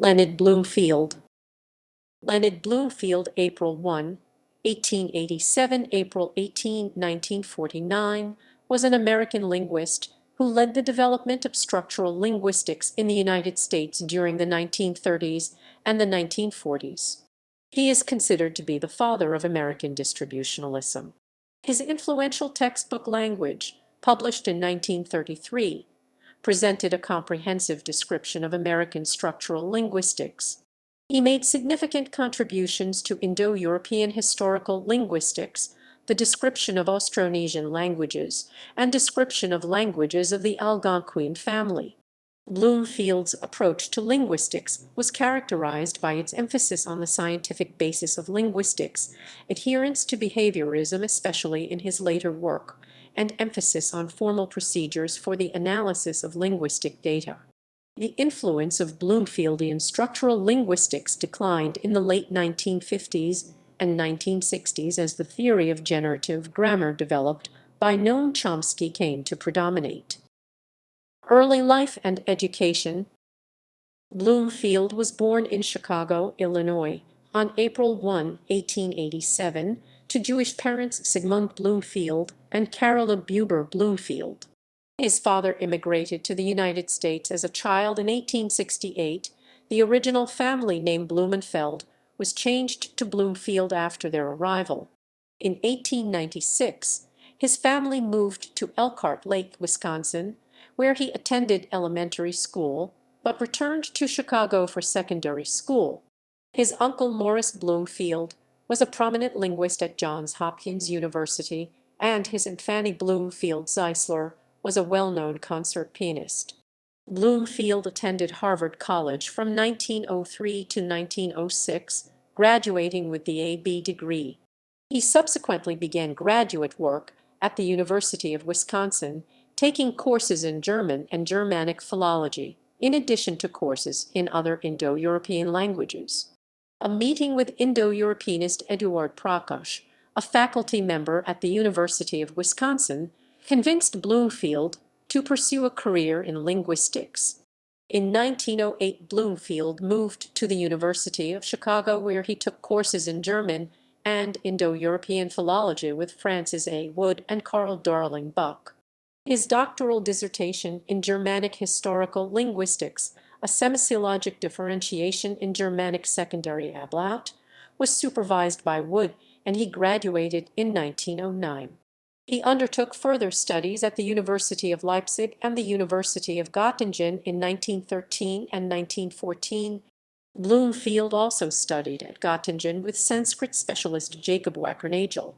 Leonard Bloomfield. Leonard Bloomfield, April 1, 1887, April 18, 1949, was an American linguist who led the development of structural linguistics in the United States during the 1930s and the 1940s. He is considered to be the father of American distributionalism. His influential textbook Language, published in 1933, presented a comprehensive description of American structural linguistics. He made significant contributions to Indo-European historical linguistics, the description of Austronesian languages, and description of languages of the Algonquian family. Bloomfield's approach to linguistics was characterized by its emphasis on the scientific basis of linguistics, adherence to behaviorism especially in his later work, and emphasis on formal procedures for the analysis of linguistic data. The influence of Bloomfieldian structural linguistics declined in the late 1950s and 1960s as the theory of generative grammar developed by Noam Chomsky came to predominate. Early life and education. Bloomfield was born in Chicago, Illinois, on April 1, 1887, to Jewish parents Sigmund Bloomfield and Carola Buber Bloomfield. His father immigrated to the United States as a child in 1868. The original family name Blumenfeld was changed to Bloomfield after their arrival. In 1896, his family moved to Elkhart Lake, Wisconsin, where he attended elementary school, but returned to Chicago for secondary school. His uncle Morris Bloomfield was a prominent linguist at Johns Hopkins University, and his Aunt Fanny Bloomfield Zeisler was a well-known concert pianist. Bloomfield attended Harvard College from 1903 to 1906, graduating with the A.B. degree. He subsequently began graduate work at the University of Wisconsin, taking courses in German and Germanic philology, in addition to courses in other Indo-European languages. A meeting with Indo-Europeanist Eduard Prakash, a faculty member at the University of Wisconsin, convinced Bloomfield to pursue a career in linguistics. In 1908, Bloomfield moved to the University of Chicago, where he took courses in German and Indo-European philology with Francis A. Wood and Carl Darling Buck. His doctoral dissertation in Germanic historical linguistics, a semisyllogic differentiation in Germanic secondary ablaut, was supervised by Wood, and he graduated in 1909. He undertook further studies at the University of Leipzig and the University of Göttingen in 1913 and 1914. Bloomfield also studied at Göttingen with Sanskrit specialist Jacob Wackernagel,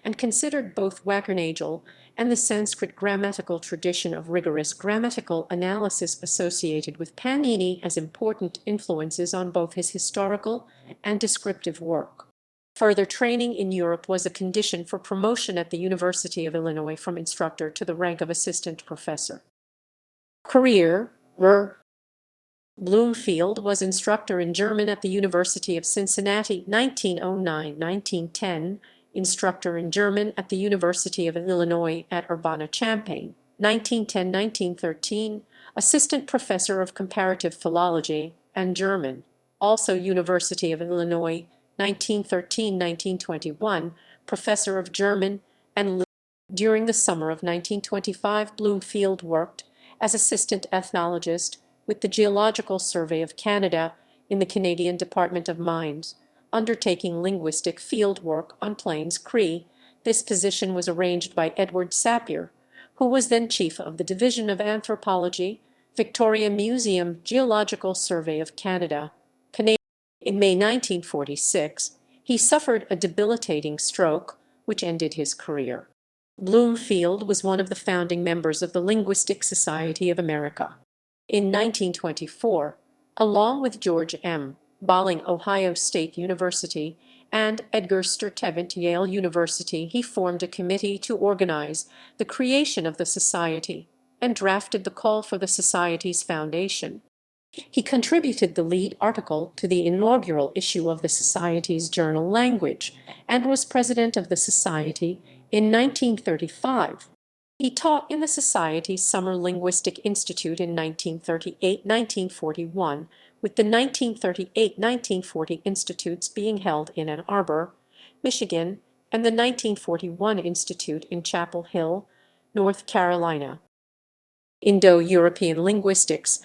and considered both Wackernagel and the Sanskrit grammatical tradition of rigorous grammatical analysis associated with Panini as important influences on both his historical and descriptive work. Further training in Europe was a condition for promotion at the University of Illinois from instructor to the rank of assistant professor. Career. Bloomfield was instructor in German at the University of Cincinnati 1909-1910, instructor in German at the University of Illinois at Urbana-Champaign 1910-1913, assistant professor of comparative philology and German, also University of Illinois 1913-1921, professor of German and during the summer of 1925, Bloomfield worked as assistant ethnologist with the Geological Survey of Canada in the Canadian Department of Mines, undertaking linguistic field work on Plains Cree. This position was arranged by Edward Sapir, who was then chief of the Division of Anthropology, Victoria Museum Geological Survey of Canada. In May 1946, he suffered a debilitating stroke, which ended his career. Bloomfield was one of the founding members of the Linguistic Society of America. In 1924, along with George M. Bolling, Ohio State University, and Edgar Sturtevant, Yale University, he formed a committee to organize the creation of the society and drafted the call for the society's foundation. He contributed the lead article to the inaugural issue of the society's journal Language and was president of the society in 1935. He taught in the Society's Summer Linguistic Institute in 1938-1941, with the 1938-1940 institutes being held in Ann Arbor, Michigan, and the 1941 Institute in Chapel Hill, North Carolina. Indo-European linguistics.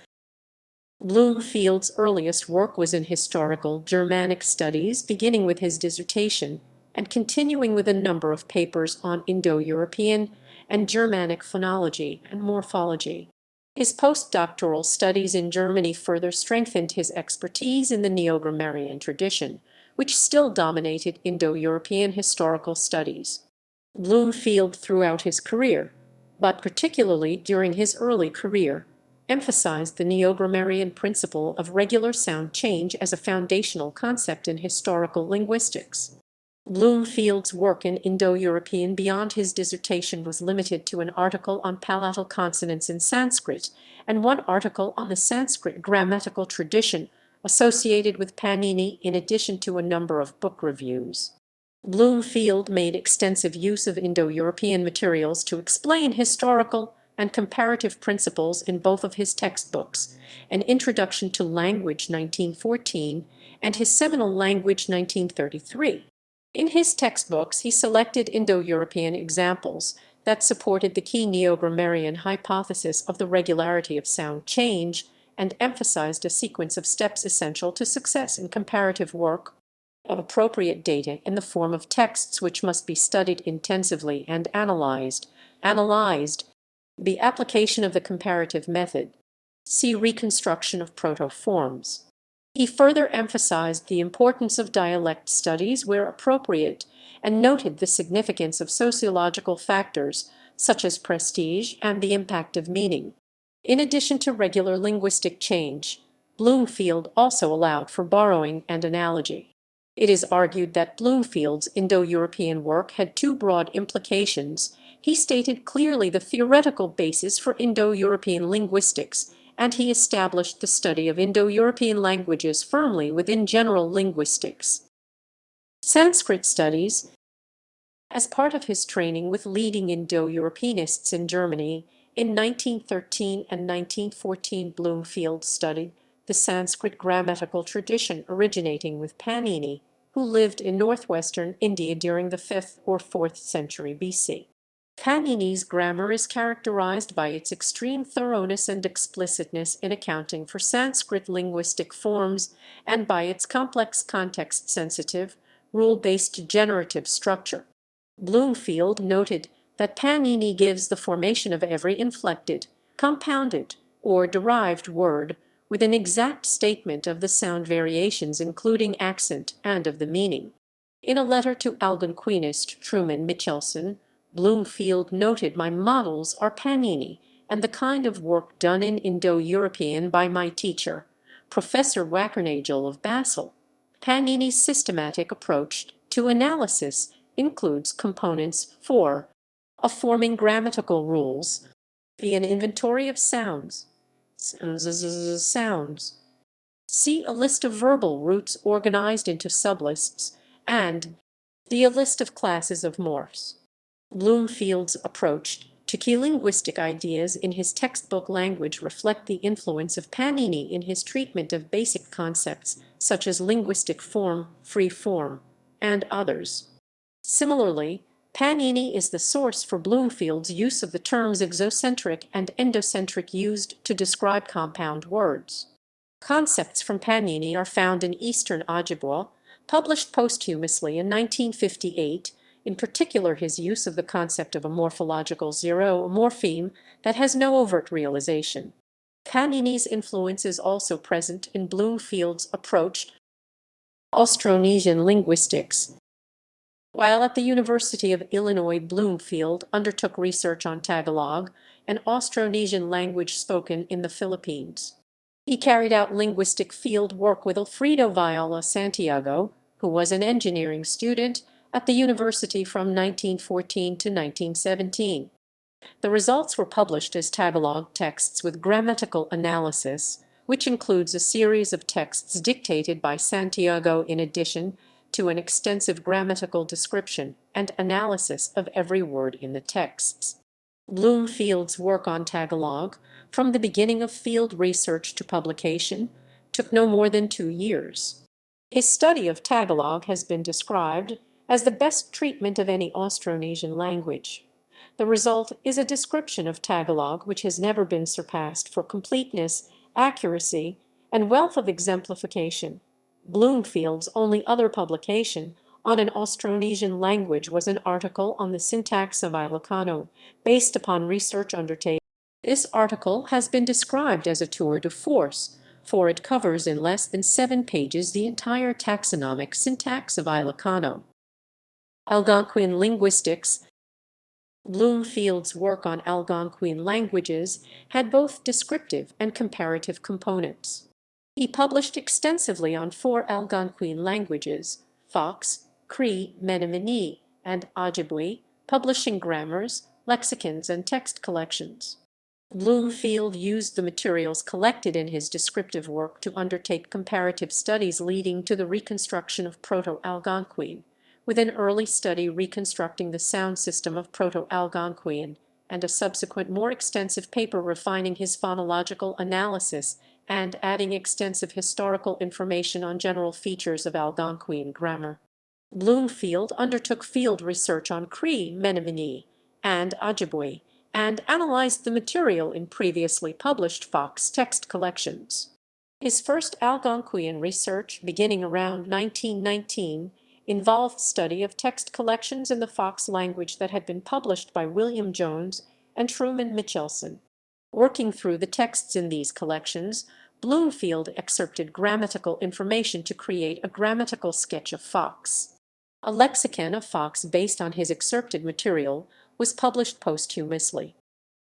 Bloomfield's earliest work was in historical Germanic studies, beginning with his dissertation and continuing with a number of papers on Indo-European and Germanic phonology and morphology. His postdoctoral studies in Germany further strengthened his expertise in the neo-grammarian tradition, which still dominated Indo-European historical studies. Bloomfield throughout his career, but particularly during his early career, emphasized the neo-grammarian principle of regular sound change as a foundational concept in historical linguistics. Bloomfield's work in Indo-European beyond his dissertation was limited to an article on palatal consonants in Sanskrit and one article on the Sanskrit grammatical tradition associated with Panini, in addition to a number of book reviews. Bloomfield made extensive use of Indo-European materials to explain historical and comparative principles in both of his textbooks, An Introduction to Language 1914 and his seminal Language 1933. In his textbooks, he selected Indo-European examples that supported the key neo-grammarian hypothesis of the regularity of sound change and emphasized a sequence of steps essential to success in comparative work, of appropriate data in the form of texts which must be studied intensively and analyzed. The application of the comparative method. See reconstruction of proto-forms. He further emphasized the importance of dialect studies where appropriate and noted the significance of sociological factors such as prestige and the impact of meaning. In addition to regular linguistic change, Bloomfield also allowed for borrowing and analogy. It is argued that Bloomfield's Indo-European work had two broad implications. He stated clearly the theoretical basis for Indo-European linguistics, and he established the study of Indo-European languages firmly within general linguistics. Sanskrit studies. As part of his training with leading Indo-Europeanists in Germany, in 1913 and 1914 Bloomfield studied the Sanskrit grammatical tradition originating with Panini, who lived in northwestern India during the 5th or 4th century BC. Panini's grammar is characterized by its extreme thoroughness and explicitness in accounting for Sanskrit linguistic forms and by its complex context-sensitive, rule-based generative structure. Bloomfield noted that Panini gives the formation of every inflected, compounded, or derived word with an exact statement of the sound variations including accent and of the meaning. In a letter to Algonquianist Truman Michelson, Bloomfield noted, "My models are Panini and the kind of work done in Indo-European by my teacher, Professor Wackernagel of Basel. Panini's systematic approach to analysis includes components of forming grammatical rules, an inventory of sounds, see a list of verbal roots organized into sublists, and a list of classes of morphs." Bloomfield's approach to key linguistic ideas in his textbook language reflect the influence of Panini in his treatment of basic concepts such as linguistic form, free form, and others. Similarly, Panini is the source for Bloomfield's use of the terms exocentric and endocentric used to describe compound words. Concepts from Panini are found in Eastern Ojibwa, published posthumously in 1958, in particular his use of the concept of a morphological zero, a morpheme that has no overt realization. Panini's influence is also present in Bloomfield's approach to Austronesian linguistics. While at the University of Illinois, Bloomfield undertook research on Tagalog, an Austronesian language spoken in the Philippines. He carried out linguistic field work with Alfredo Viola Santiago, who was an engineering student at the university from 1914 to 1917. The results were published as Tagalog texts with grammatical analysis, which includes a series of texts dictated by Santiago in addition to an extensive grammatical description and analysis of every word in the texts. Bloomfield's work on Tagalog, from the beginning of field research to publication, took no more than 2 years. His study of Tagalog has been described as the best treatment of any Austronesian language. The result is a description of Tagalog which has never been surpassed for completeness, accuracy, and wealth of exemplification. Bloomfield's only other publication on an Austronesian language was an article on the syntax of Ilocano, based upon research undertaken. This article has been described as a tour de force, for it covers in less than 7 pages the entire taxonomic syntax of Ilocano. Algonquian linguistics. Bloomfield's work on Algonquian languages had both descriptive and comparative components. He published extensively on 4 Algonquian languages, Fox, Cree, Menominee, and Ojibwe, publishing grammars, lexicons, and text collections. Bloomfield used the materials collected in his descriptive work to undertake comparative studies leading to the reconstruction of Proto-Algonquian, with an early study reconstructing the sound system of Proto-Algonquian, and a subsequent more extensive paper refining his phonological analysis and adding extensive historical information on general features of Algonquian grammar. Bloomfield undertook field research on Cree, Menominee, and Ojibwe, and analyzed the material in previously published Fox text collections. His first Algonquian research, beginning around 1919, involved study of text collections in the Fox language that had been published by William Jones and Truman Michelson. Working through the texts in these collections, Bloomfield excerpted grammatical information to create a grammatical sketch of Fox. A lexicon of Fox based on his excerpted material was published posthumously.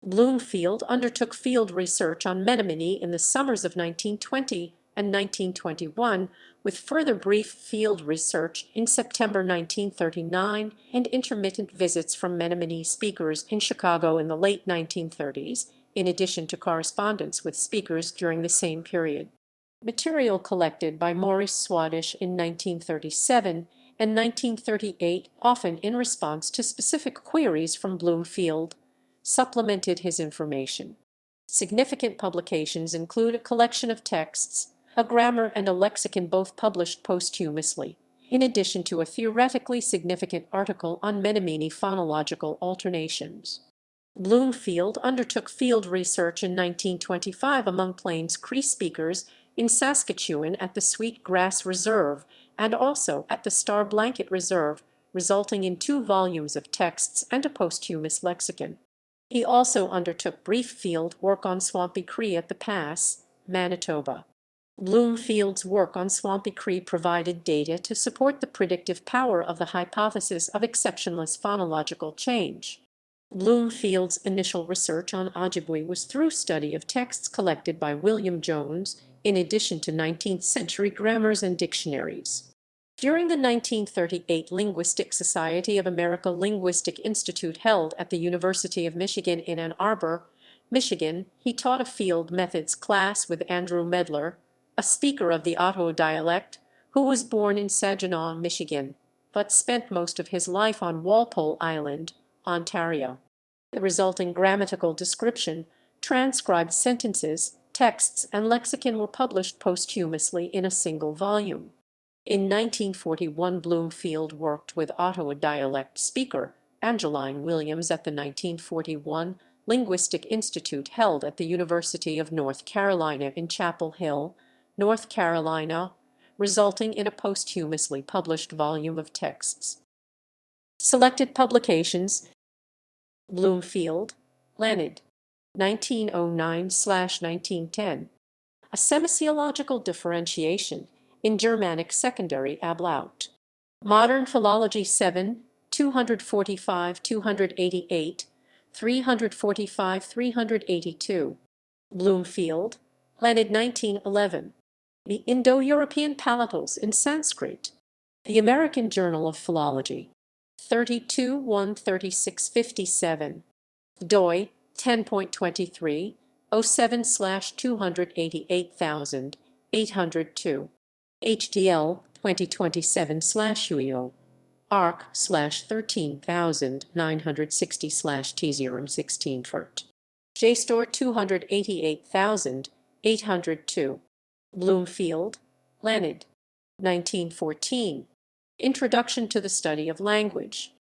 Bloomfield undertook field research on Menominee in the summers of 1920 and 1921, with further brief field research in September 1939 and intermittent visits from Menominee speakers in Chicago in the late 1930s, in addition to correspondence with speakers during the same period. Material collected by Maurice Swadesh in 1937 and 1938, often in response to specific queries from Bloomfield, supplemented his information. Significant publications include a collection of texts, a grammar, and a lexicon, both published posthumously, in addition to a theoretically significant article on Menominee phonological alternations. Bloomfield undertook field research in 1925 among Plains Cree speakers in Saskatchewan at the Sweet Grass Reserve and also at the Star Blanket Reserve, resulting in 2 volumes of texts and a posthumous lexicon. He also undertook brief field work on Swampy Cree at the Pass, Manitoba. Bloomfield's work on Swampy Cree provided data to support the predictive power of the hypothesis of exceptionless phonological change. Bloomfield's initial research on Ojibwe was through study of texts collected by William Jones, in addition to 19th-century grammars and dictionaries. During the 1938 Linguistic Society of America Linguistic Institute held at the University of Michigan in Ann Arbor, Michigan, he taught a field methods class with Andrew Medler, a speaker of the Ottawa dialect, who was born in Saginaw, Michigan, but spent most of his life on Walpole Island, Ontario. The resulting grammatical description, transcribed sentences, texts, and lexicon were published posthumously in a single volume. In 1941, Bloomfield worked with Ottawa dialect speaker Angeline Williams at the 1941 Linguistic Institute held at the University of North Carolina in Chapel Hill, North Carolina, resulting in a posthumously published volume of texts. Selected publications: Bloomfield, Leonard, 1909/1910. A Semisiological Differentiation in Germanic Secondary Ablaut. Modern Philology 7, 245-288, 345-382. Bloomfield, Leonard, 1911. The Indo-European Palatals in Sanskrit. The American Journal of Philology. 32 13657. doi 10.23 07/288802. HTL 2027/UEO ARC/13960/T016 FERT. JSTOR 288802. Bloomfield, Leonard. 1914. Introduction to the Study of Language.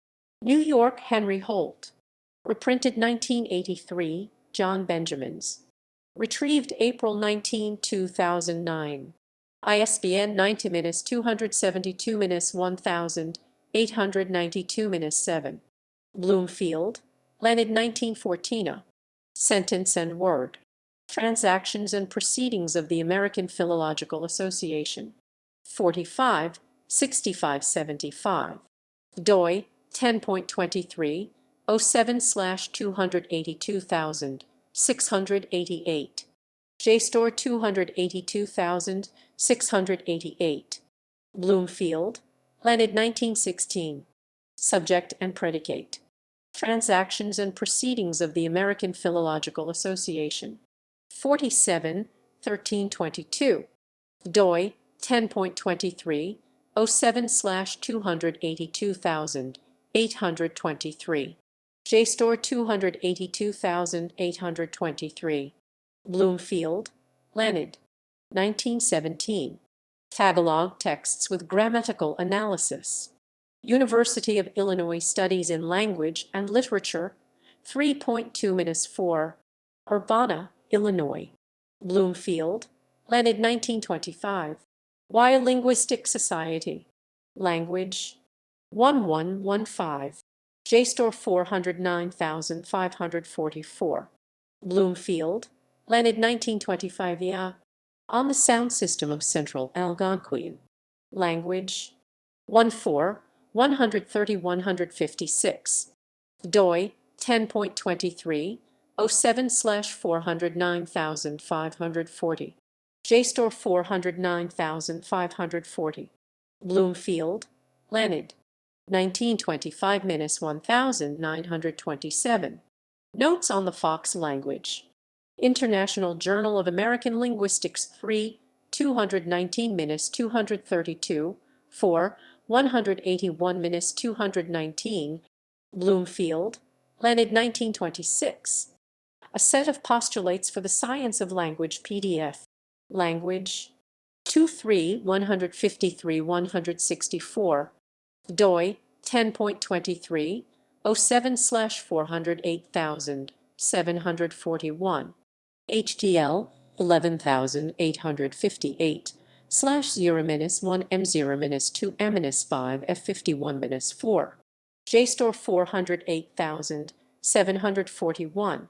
New York, Henry Holt. Reprinted 1983, John Benjamins. Retrieved April 19, 2009. ISBN 90-272-1892-7. Bloomfield, Leonard. 1914. Sentence and Word. Transactions and Proceedings of the American Philological Association. 45, 6575. doi 10.23, 07/282688. JSTOR 282688. Bloomfield, Leonard. 1916. Subject and Predicate. Transactions and Proceedings of the American Philological Association. 47, 1322. doi 10.23, 07/282823. JSTOR 282823. Bloomfield, Leonard. 1917. Tagalog Texts with Grammatical Analysis. University of Illinois Studies in Language and Literature, 3.2-4, Urbana, Illinois. Bloomfield, Leonard. 1925. Why a Linguistic Society? Language. 1115. JSTOR 409544. Bloomfield, Leonard. 1925. Yeah. On the Sound System of Central Algonquian. Language. 14130-156. doi 10.23, 07/409540. JSTOR 409540. Bloomfield, Leonard. 1925-1927. Notes on the Fox Language. International Journal of American Linguistics 3, 219-232, 4, 181-219. Bloomfield, Leonard. 1926. A Set of Postulates for the Science of Language PDF. Language. 23-153-164. doi 10.23, 07/408741. HTL 11088/0-1M0-2M-5F51-4. JSTOR 408741.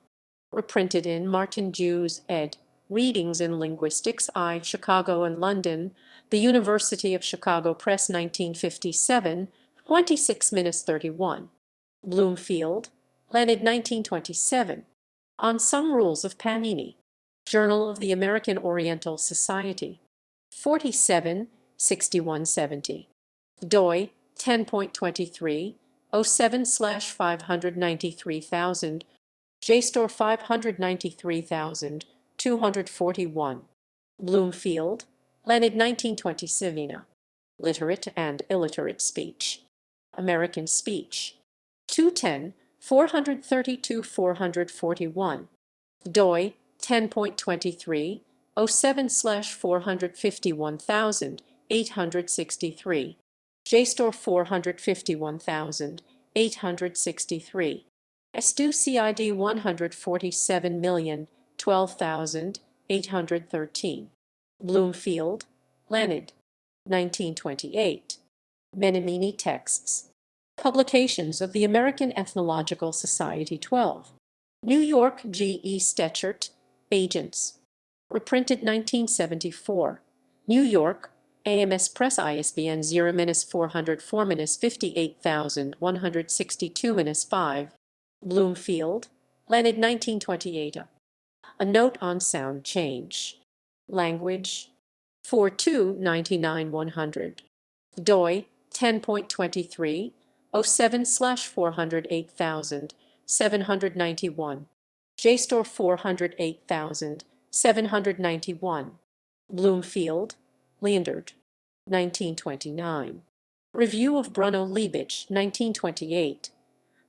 Reprinted in Martin Jews ed. Readings in Linguistics I. Chicago and London, The University of Chicago Press, 1957, 26-31. Bloomfield, Leonard. 1927. On Some Rules of Panini. Journal of the American Oriental Society. 47, 6170. doi 10.23, 07/593000. JSTOR 593241. Bloomfield, Leonard. 1927. Literate and Illiterate Speech. American Speech. 210, 432-441. doi 10.23, 07/451863. JSTOR 451863. SDU CID 147012813. Bloomfield, Leonard. 1928. Menominee Texts. Publications of the American Ethnological Society 12. New York, G. E. Stechert, Agents. Reprinted 1974. New York, AMS Press, ISBN 0-404-58162-5. Bloomfield, Leonard. 1928. A Note on Sound Change. Language. 4299-100. doi 10.23, 07/408791. JSTOR 408791. Bloomfield, Leonard. 1929. Review of Bruno Liebig, 1928.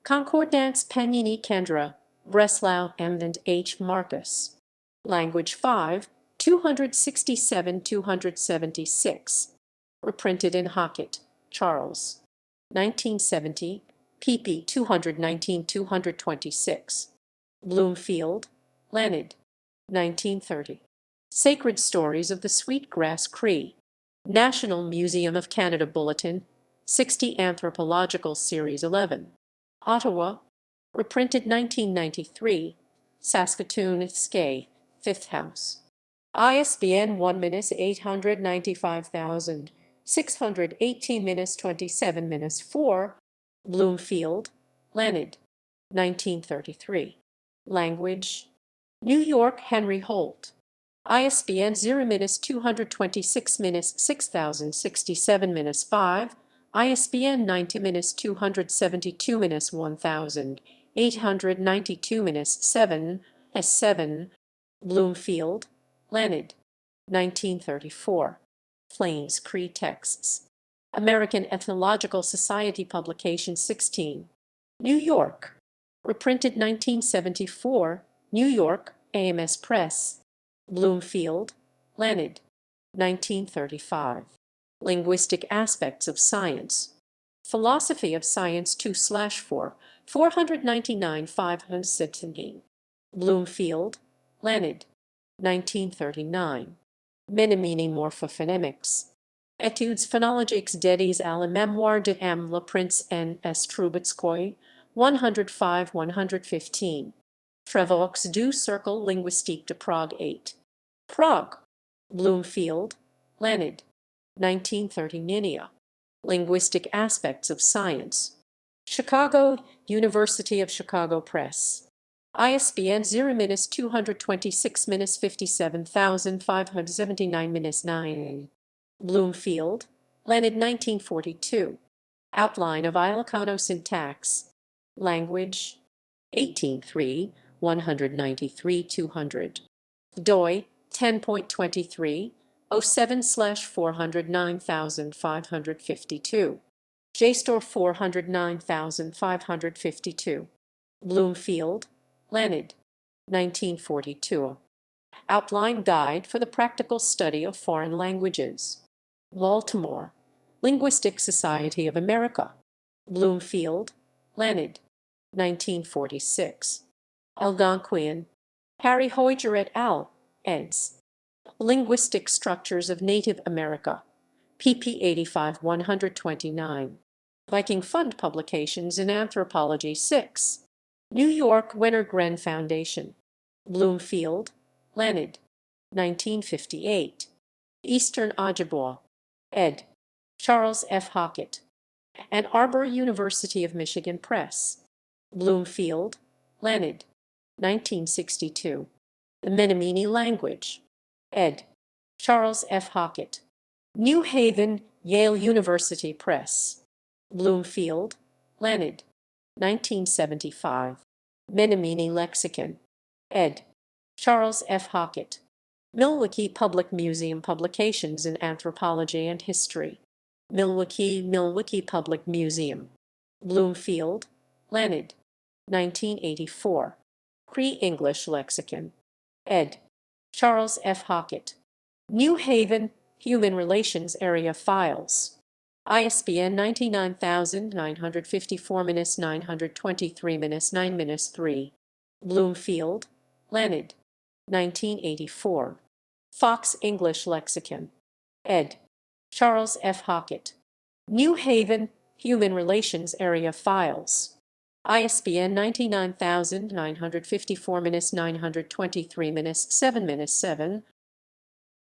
Concordance Panini Kendra, Breslau M. and H. Marcus. Language 5, 267-276. Reprinted in Hockett, Charles. 1970, pp. 219-226. Bloomfield, Leonard. 1930. Sacred Stories of the Sweetgrass Cree. National Museum of Canada Bulletin, 60 Anthropological Series 11. Ottawa. Reprinted 1993. Saskatoon, Skay, 5th House. ISBN 1-895618-27-4. Bloomfield, Leonard. 1933. Language. New York, Henry Holt. ISBN 0-226-6067-5. ISBN 90-272-1892-7 S7. Bloomfield, Leonard. 1934. Plains Cree Texts. American Ethnological Society Publication 16. New York. Reprinted 1974. New York, AMS Press. Bloomfield, Leonard. 1935. Linguistic Aspects of Science. Philosophy of Science 2/4, 499 517. Bloomfield, Leonard. 1939. Menominee Morphophonemics. Études phonologiques des à la mémoire de M. Le Prince N. S. Trubetskoy, 105-115. Travaux du Cercle Linguistique de Prague 8. Prague. Bloomfield, Leonard. 1930. Ninia. Linguistic Aspects of Science. Chicago, University of Chicago Press. ISBN 0-226-57579-9. Bloomfield, Leonard. 1942. Outline of Ilocano Syntax. Language. 18.3, 193-200. doi 10.23, 07/409552. JSTOR 409552. Bloomfield, Leonard. 1942. Outline Guide for the Practical Study of Foreign Languages. Baltimore, Linguistic Society of America. Bloomfield, Leonard. 1946. Algonquian. Harry Hoyger et al., eds. Linguistic Structures of Native America. pp. 85-129. Viking Fund Publications in Anthropology 6. New York, Wenner-Gren Foundation. Bloomfield, Leonard. 1958. Eastern Ojibwa. ed. Charles F. Hockett. Ann Arbor University of Michigan Press. Bloomfield, Leonard. 1962. The Menominee Language. ed. Charles F. Hockett. New Haven, Yale University Press. Bloomfield, Leonard. 1975. Menominee Lexicon. ed. Charles F. Hockett. Milwaukee Public Museum Publications in Anthropology and History. Milwaukee Public Museum. Bloomfield, Leonard. 1984. Cree English Lexicon. ed. Charles F. Hockett. New Haven, Human Relations Area Files. ISBN 99954-923-9 Bloomfield, Leonard. 1984. Fox English Lexicon. ed. Charles F. Hockett. New Haven, Human Relations Area Files. ISBN 99954-923-7-7